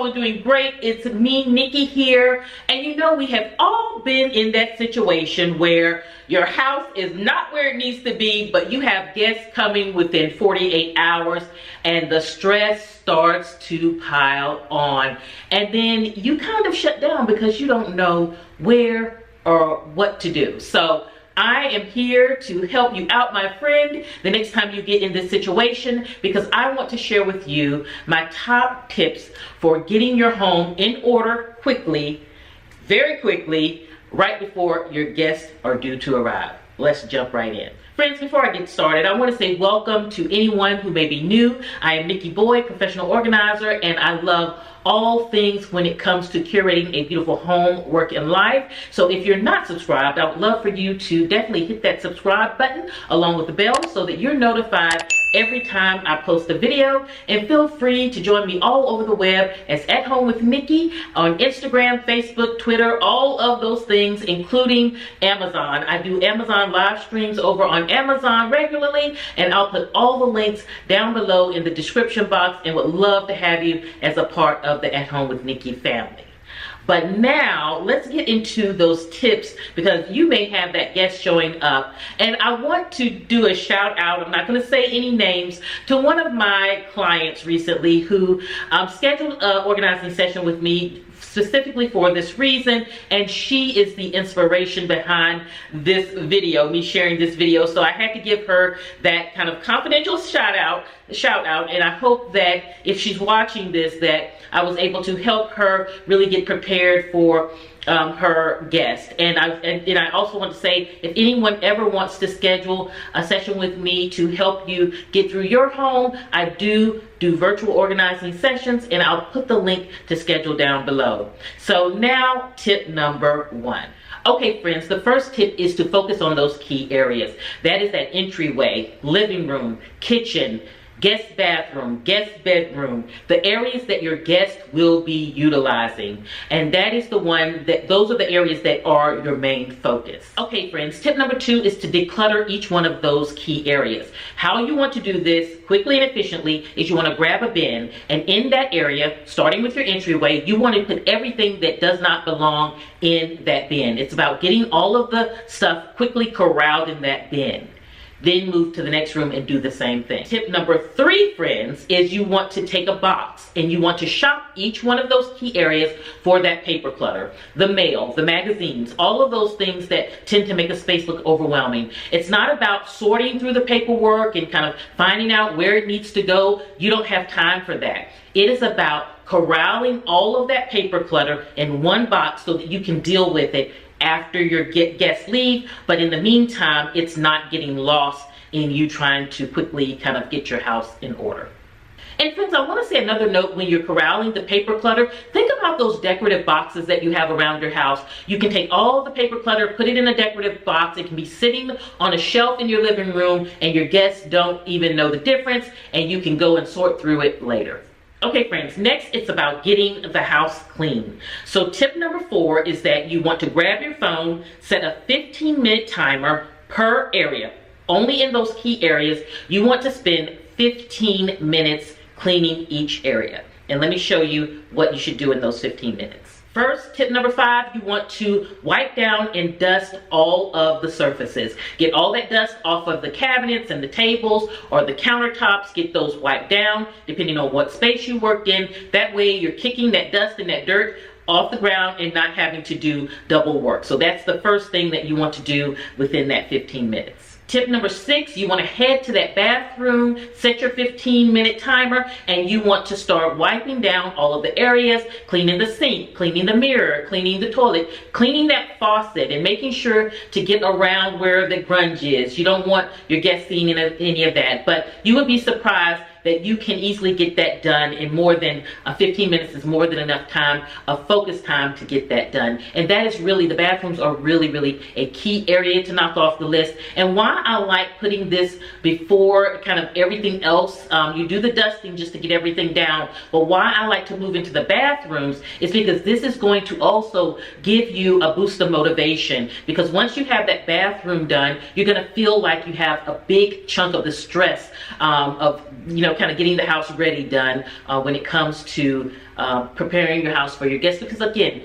all are doing great. It's me, Nikki here. And you know, we have all been in that situation where your house is not where it needs to be, but you have guests coming within 48 hours and the stress starts to pile on. And then you kind of shut down because you don't know where or what to do. So I am here to help you out, my friend, the next time you get in this situation, because I want to share with you my top tips for getting your home in order quickly, very quickly, right before your guests are due to arrive. Let's jump right in. Friends, before I get started, I want to say welcome to anyone who may be new. I am Nikki Boyd, professional organizer, and I love all things when it comes to curating a beautiful home, work, and life. So if you're not subscribed, I would love for you to definitely hit that subscribe button along with the bell so that you're notified every time I post a video. And feel free to join me all over the web as At Home with Nikki on Instagram, Facebook, Twitter, all of those things, including Amazon. I do Amazon live streams over on Amazon regularly, and I'll put all the links down below in the description box and would love to have you as a part of the At Home with Nikki family. But now let's get into those tips, because you may have that guest showing up, and I want to do a shout out, I'm not going to say any names, to one of my clients recently who scheduled an organizing session with me specifically for this reason, and she is the inspiration behind this video, me sharing this video. So I had to give her that kind of confidential shout out, and I hope that if she's watching this, that I was able to help her really get prepared for her guest. And I also want to say, if anyone ever wants to schedule a session with me to help you get through your home, I do virtual organizing sessions, and I'll put the link to schedule down below. So now, tip number one. Okay, friends, the first tip is to focus on those key areas. That is that entryway, living room, kitchen, guest bathroom, guest bedroom, the areas that your guest will be utilizing. And that is those are the areas that are your main focus. Okay, friends, tip number two is to declutter each one of those key areas. How you want to do this quickly and efficiently is you want to grab a bin, and in that area, starting with your entryway, you want to put everything that does not belong in that bin. It's about getting all of the stuff quickly corralled in that bin. Then move to the next room and do the same thing. Tip number three, friends, is you want to take a box and you want to shop each one of those key areas for that paper clutter. The mail, the magazines, all of those things that tend to make a space look overwhelming. It's not about sorting through the paperwork and kind of finding out where it needs to go. You don't have time for that. It is about corralling all of that paper clutter in one box so that you can deal with it after your guests leave, but in the meantime, it's not getting lost in you trying to quickly kind of get your house in order. And friends, I want to say another note when you're corralling the paper clutter. Think about those decorative boxes that you have around your house. You can take all the paper clutter, put it in a decorative box. It can be sitting on a shelf in your living room, and your guests don't even know the difference, and you can go and sort through it later. Okay, friends, next it's about getting the house clean. So tip number four is that you want to grab your phone, set a 15-minute timer per area. Only in those key areas, you want to spend 15 minutes cleaning each area. And let me show you what you should do in those 15 minutes. First, tip number five, you want to wipe down and dust all of the surfaces. Get all that dust off of the cabinets and the tables or the countertops. Get those wiped down, depending on what space you worked in. That way you're kicking that dust and that dirt off the ground and not having to do double work. So that's the first thing that you want to do within that 15 minutes. Tip number six, you want to head to that bathroom, set your 15-minute timer, and you want to start wiping down all of the areas, cleaning the sink, cleaning the mirror, cleaning the toilet, cleaning that faucet, and making sure to get around where the grunge is. You don't want your guests seeing any of that, but you would be surprised that you can easily get that done in more than 15 minutes is more than enough time of focus time to get that done. And that is really, the bathrooms are really a key area to knock off the list. And why I like putting this before kind of everything else, you do the dusting just to get everything down, but why I like to move into the bathrooms is because this is going to also give you a boost of motivation, because once you have that bathroom done, you're going to feel like you have a big chunk of the stress of kind of getting the house ready done when it comes to preparing your house for your guests. Because again,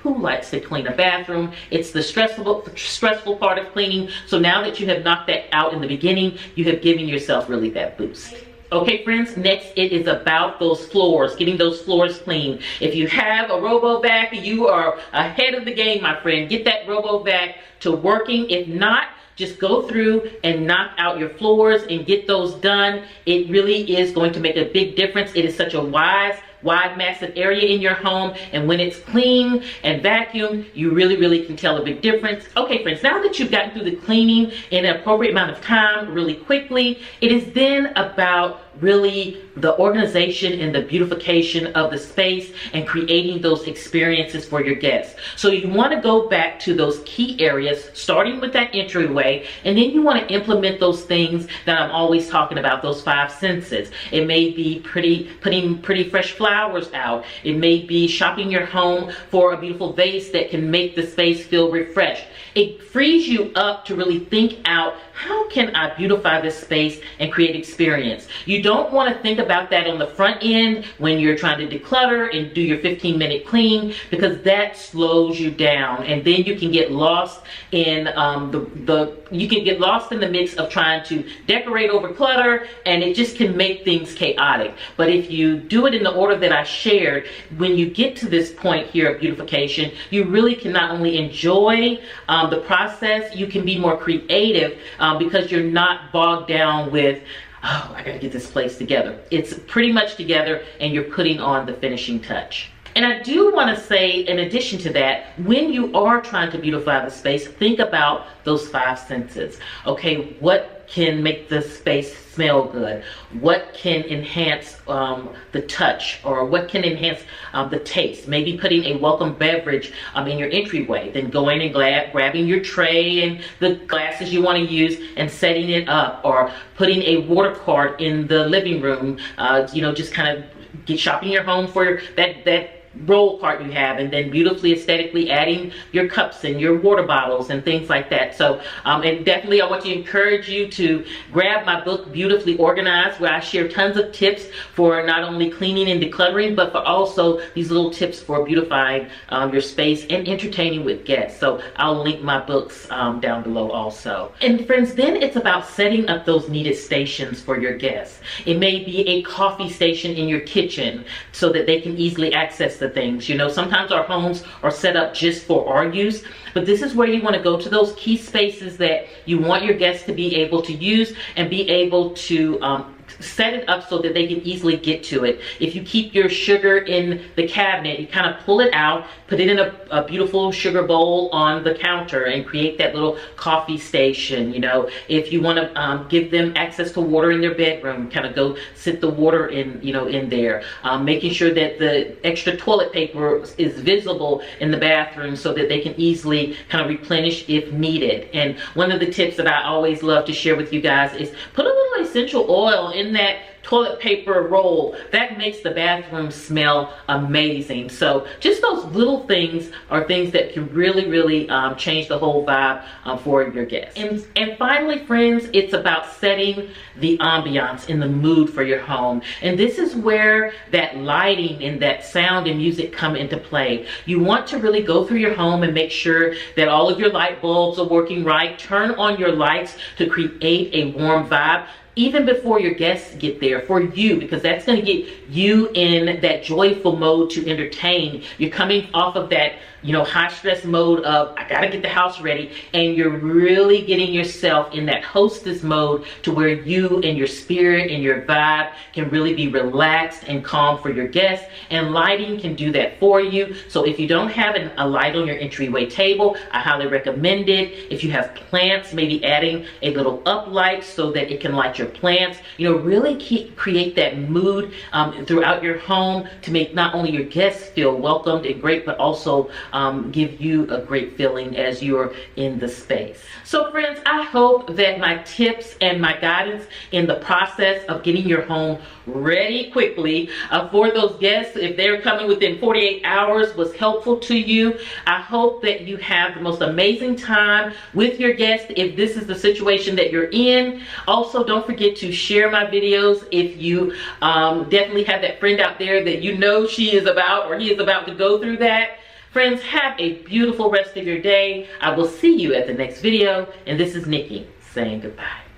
who likes to clean a bathroom? It's the stressful part of cleaning. So now that you have knocked that out in the beginning, you have given yourself really that boost. Okay, friends, next it is about those floors, getting those floors clean. If you have a robo-vac, you are ahead of the game, my friend. Get that robo-vac to working. If not, just go through and knock out your floors and get those done. It really is going to make a big difference. It is such a wide, massive area in your home, and when it's clean and vacuumed, you really can tell a big difference. Okay, friends, now that you've gotten through the cleaning in an appropriate amount of time really quickly, it is then about really the organization and the beautification of the space and creating those experiences for your guests. So you want to go back to those key areas, starting with that entryway, and then you want to implement those things that I'm always talking about, those 5 senses. It may be putting pretty fresh flowers out. It may be shopping your home for a beautiful vase that can make the space feel refreshed. It frees you up to really think out, how can I beautify this space and create experience? You don't want to think about that on the front end when you're trying to declutter and do your 15-minute clean, because that slows you down, and then you can get lost in the mix of trying to decorate over clutter, and it just can make things chaotic. But if you do it in the order that I shared, when you get to this point here of beautification, you really can not only enjoy the process, you can be more creative because you're not bogged down with, oh, I gotta get this place together. It's pretty much together, and you're putting on the finishing touch. And I do want to say, in addition to that, when you are trying to beautify the space, think about those 5 senses. Okay, what can make the space smell good? What can enhance the touch, or what can enhance the taste? Maybe putting a welcome beverage in your entryway, then going and grabbing your tray and the glasses you want to use and setting it up, or putting a water cart in the living room, just kind of shopping your home for that roll cart you have, and then beautifully aesthetically adding your cups and your water bottles and things like that. So and definitely I want to encourage you to grab my book, Beautifully Organized, where I share tons of tips for not only cleaning and decluttering, but for also these little tips for beautifying your space and entertaining with guests. So I'll link my books down below also. And friends, then it's about setting up those needed stations for your guests. It may be a coffee station in your kitchen so that they can easily access the things. Sometimes our homes are set up just for our use, but this is where you want to go to those key spaces that you want your guests to be able to use and be able to set it up so that they can easily get to it. If you keep your sugar in the cabinet, you kind of pull it out, put it in a beautiful sugar bowl on the counter, and create that little coffee station. If you want to give them access to water in their bedroom, kind of go sit the water in there. Making sure that the extra toilet paper is visible in the bathroom so that they can easily kind of replenish if needed. And one of the tips that I always love to share with you guys is put a little essential oil in that toilet paper roll. That makes the bathroom smell amazing. So just those little things are things that can really change the whole vibe for your guests. And finally, friends, it's about setting the ambiance and the mood for your home. And this is where that lighting and that sound and music come into play. You want to really go through your home and make sure that all of your light bulbs are working right. Turn on your lights to create a warm vibe, even before your guests get there, for you, because that's going to get you in that joyful mode to entertain. You're coming off of that high stress mode of, I gotta get the house ready, and you're really getting yourself in that hostess mode to where you and your spirit and your vibe can really be relaxed and calm for your guests. And lighting can do that for you. So if you don't have a light on your entryway table, I highly recommend it. If you have plants, maybe adding a little up light so that it can light your plants. Really create that mood throughout your home to make not only your guests feel welcomed and great, but also give you a great feeling as you're in the space. So friends, I hope that my tips and my guidance in the process of getting your home ready quickly for those guests, if they're coming within 48 hours, was helpful to you. I hope that you have the most amazing time with your guests if this is the situation that you're in. Also, don't forget forget to share my videos if you definitely have that friend out there that you know she is about or he is about to go through that. Friends, have a beautiful rest of your day. I will see you at the next video. And this is Nikki saying goodbye.